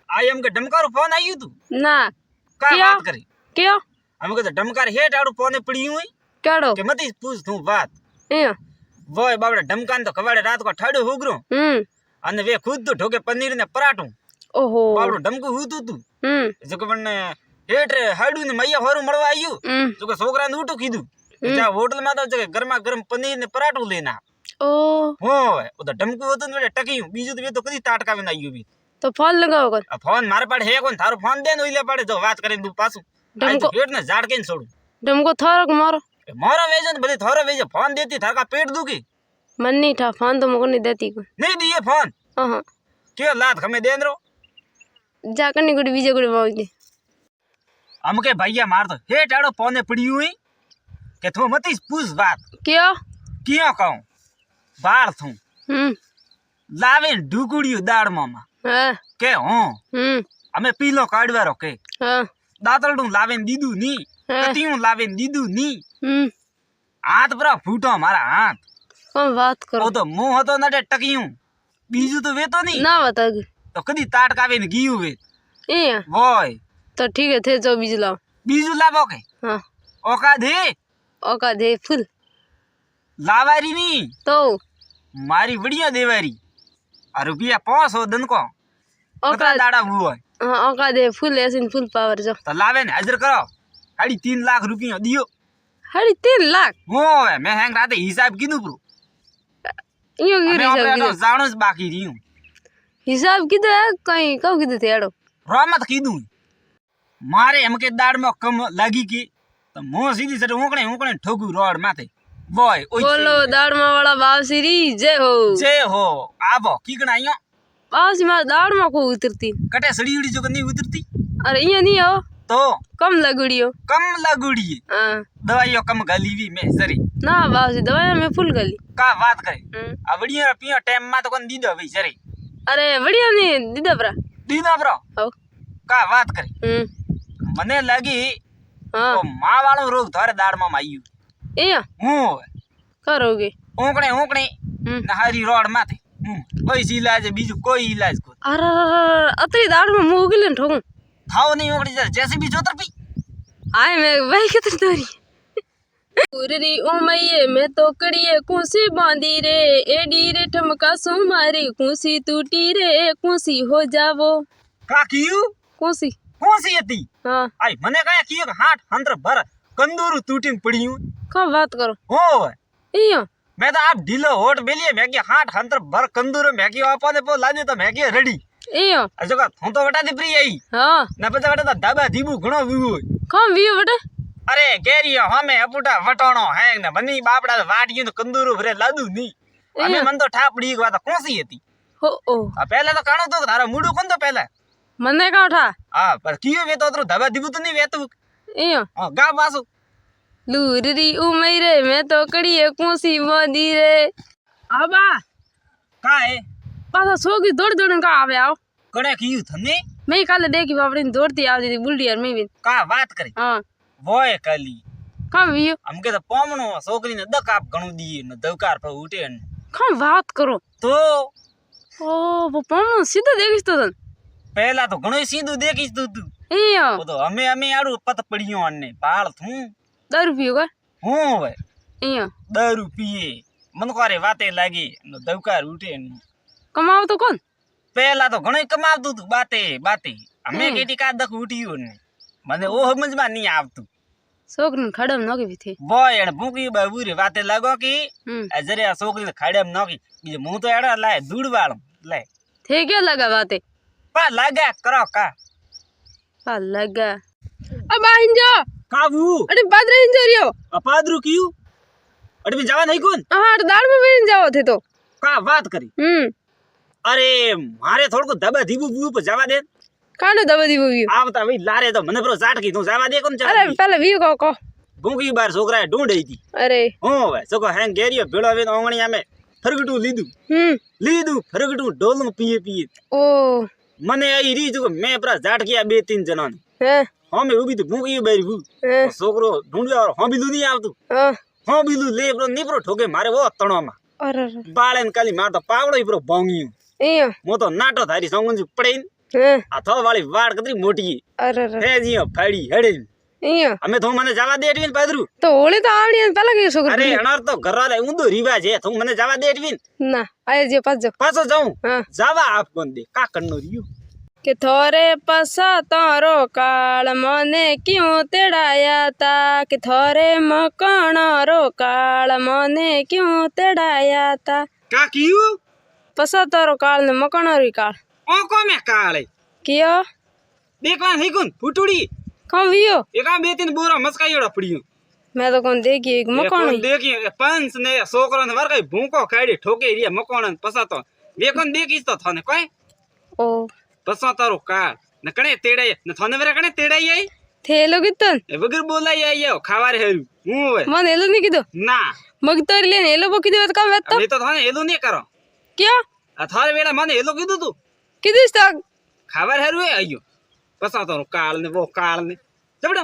આ એમ કે ડમકારું ફોન આવ્યું તું ના કા ક્યાં? વાત કરી કયો અમે કે ડમકાર હેઠ આડું ફોને પડ્યું હોય કેડો કે મતી પૂછ તું વાત એ વોય બાબડા ડમકાન તો કવાડે રાત કો ઠાડું હુગરો અને વે ખુદ તો ઠોકે પનીર ને પરાઠું ઓહો બાબડું ડમકું હુતું તું જો કે મને હેઠ હાડું ને મૈયા હોરું મળવા આવ્યું જો કે છોકરાને ઉઠું કીધું જ્યાં હોટલ માં તો જો કે ગરમા ગરમ પનીર ને પરાઠું લઈને આવ ઓ હોય ઓ તો ડમકું હતું ને ટક્યું બીજું તો વે તો કદી તાટકાવીને આવ્યું બી તો ફોન લગાવો કર આ ફોન મારા પાડે હે કોણ થારો ફોન દે ને ઓઈલે પાડે જો વાત કરીને તું પાછું ડમકો પેટ ને ઝાડ કઈને છોડું ડમકો થોરક મારો મારો વેજે ને બધી થોરો વેજે ફોન દેતી થારકા પેટ દુખી मन नहीं था फोन तो मुझको नहीं देती को નહીં દીએ ફોન हाँ કે લાત ખમે દેન્દ્રો जाकर नहीं गुड़ी बीजे गुड़ी मार दे हम के भैया मार तो हे टाड़ो पौने पड़ी हुई के थो मती पूछ बात क्या क्यों कहूं बाढ़ थू लावे ढुकुड़ियो दाड़ मामा हाँ के हो हमें पीलो काढ़वारो के हाँ दातरडू लावे दीदू नी कतियों लावे दीदू नी हाथ पर फूटो हमारा हाथ कौन बात करो वो तो मुंह હતો નટે ટકિયું બીજું તો વેતો નહીં ना बता તો કદી તાટકાવે ને ગયું વે ये વોય तो ठीक है थे जो बीज लाओ બીજું લાવો કે हाँ ઓકા દે औका दे फुल લાવારી ની तो મારી વડિયા દેવારી આ રૂપિયા 500 દનકો औका કતરા દાડા હોય हाँ औका दे फुल ऐसे फुल पावर जो તો લાવે ને હાજર કરો 3.5 લાખ રૂપિયા દિયો हरी 3 लाख હોય મેં હેંગ રાતે હિસાબ કીધું પ્રો यो અમે गिरी આપણે सब જાણો જ બાકી રહ્યું हिसाब किधर है कहीं कब किधर थे एडो રોમત કીધું મારે એમ કે દાડમાં કમ લાગી કે તો મો સીધી સર ઊંકણે ઠોકું રોડ માથે બોય ઓય बोलो दाड़मा वाला बावसीरी जय हो જે હો આવો કીકણા અહીંયા बावसी मार दाड़मा को उतरती કટે સડી ઉડી જો કે નહીં ઉતરતી अरे ये नहीं हो તો कम लगुड़ी हो કમ લાગુડી हाँ દવાઈઓ કમ ગાલીવી મેં સરી ना बावसी दवाई में फुल गली કા વાત કરે આ વડિયા પીયા ટાઈમ માં તો કોણ દીધો ભાઈ સરી अरे बढ़िया नहीं दीदा ब्रा દીધો બ્રો हो કા વાત કરે મને લાગી हाँ તો માં વાળો રોગ તારે દાડમાં આવ્યું ये હું करोगे ઊંકણે નહારી રોડ માથે કોઈ ઈલાજ બીજું કોઈ ઈલાજ કોઈ अरे अतरी दाड़ में मुंह गिलन ठोकू થાવ નહીં ઊંકડી જાય જैसे भी जोतर पी आए मैं वही कितनी दूरी उररी उमैये मैं तो कड़िए कुसी बांधी रे एडी रे ठमका सो मारी कुसी टूटी रे कुसी हो जावो કા કીયું कुसी કોસી હતી हाँ આઈ મને કયા કીયું કે હાથ હંત્ર ભર કંદૂરું તૂટીને પડ્યું कब बात करो હોય इयो मैं तो आप ढीलो होट बेलिए मैं कि हाथ हंतर भर कंदूर मैं कि आपा ने पो लाजे तो मैं कि रेडी इयो अजो का हूं तो वटा दी प्री आई हाँ ना पता वटा दाबा दीबू घणो वीवो कम वियो बटे अरे गेरियो हमें अपुटा वटोणो है ने बनी बापड़ा वाटियो तो कंदूरू भरे लादू नी हमें मन तो ठापड़ी की बात कोसी હતી हो ओ आ पहले तो काणो तो थारा मुडू कोन तो पहले मने का उठा हां पर कियो वे तो दाबा दीबू तो नहीं वेतू इयो हां गा पासो लूररी उमैरे मैं तो कड़िए कुसी बांधी रे आबा का है पासा सोगी दौड़ दौड़ का आवे आओ कणे कियो थने मैं काले देखी बापड़ी दौड़ती आवती थी बुल्डी यार मैं भी का बात करे हाँ वोय कली कम वियो हमके तो पोमणो छोकरी ने दक आप घणो दिए न दवकार पर उठे न कम बात करो तो ओ वो पानो सीधा देखिस तो तन पहला तो घणो सीधू देखीस तू इयो वो तो हमें आड़ू पत पड़ियो अन्ने बाल थू दारू पियो का हूं वे इयो दारू पिए मन को रे बाते लागी न दवकार उठे न कमाओ तो कौन पहला तो घणो कमावतू तू बाते बाते हमें केटी का दक उठियो ने मने ओ समझ में नहीं आवतू सोकरन खड़म नोके भी थे बोय एण भूकी बाबू रे बाते लागो की जरे आ सोकरी खाड़े में नोकी बीजे मुंह तो एड़ा लाए दूड़ वालो ले थे क्या लगा बातें पा लगा करो का पा लगा अब आइन जो काबू अरे बादरे इन जो रियो अपादरू क्यों अरे भी जावा नहीं कौन हाँ दाड़ में भी जाओ थे तो का बात करी अरे मारे थोड़ को दबा दीबू बू पर जावा दे कानो दबा दी वो आवता भाई लारे तो मने पर जाट की तू जावा दे कोन चला अरे पहले वियो को भूखी बार छोकरा ढूंढ आई थी अरे हो वे सको हैंग गेरियो भेड़ो वे ओंगणिया में फरगटू लीदू फरगटू डोल में पिए ओ मने आई री जो मैं पर जाट किया बे तीन जना ने हैं हमें उभी तो भूखी बारी भू छोकरो ढूंढियो और हम बिलू नहीं आवतू हां बिलू ले प्रो नी प्रो ठोके मारे वो तणो में अरे बाळेन काली मार तो पावड़ो ही प्रो बोंगियो इयो मो तो नाटो थारी संगन पड़ेन હે આ થો વાળી વાડ કતરી મોટી અરે અરે હે જીઓ ફાડી હેડે અહીંયા અમે તો મને જવા દેડવીન પાદરું તો હોળી તો આવડી ને પેલા કઈ છોકરી અરે અનાર તો ઘરવાળા ઊંધો રિવાજ હે તું મને જવા દેડવીન ના આય જે પાછો પાછો જાઉં હા જવા આપ કોણ દે કા કણનો રહ્યો કે થોરે પસા તારો કાળ મને ક્યું તેડાયા તા કે થોરે મકણરો કાળ મને ક્યું તેડાયા તા કા કીયું પસા તારો કાળ ને મકણરી કાળ ઓ કો મે કાળે કયો દેખવા હીકુન ફૂટુડી કમ વિયો એકા બે ત્રણ બોરા મસ્કાઈડા પડ્યો मैं तो कौन देखी एक मकान દેખી પંચ ને છોકરો ને વર કઈ ભૂકો કાઢી ઠોકે રે મકોણ પસાતો બેકોન દેખીસ તો થાને કોઈ ओ પસા તારો કા ને કણે તેડાય ને થાને વરે કણે તેડાય આઈ थेलो कितन એ વગર બોલાય આયો ખાવારે હેરું હું હવે मन हेलो नहीं किदो ના मगतर ले हेलो बकी दे काम वेत અમે તો થાને એલું નહીં કરો क्या આ થારે વેલા મને એલું કીધું તું किदिस तक ખાવારે હેરું આયો પસા તારો કાળ ને વો કાળ ને જબડો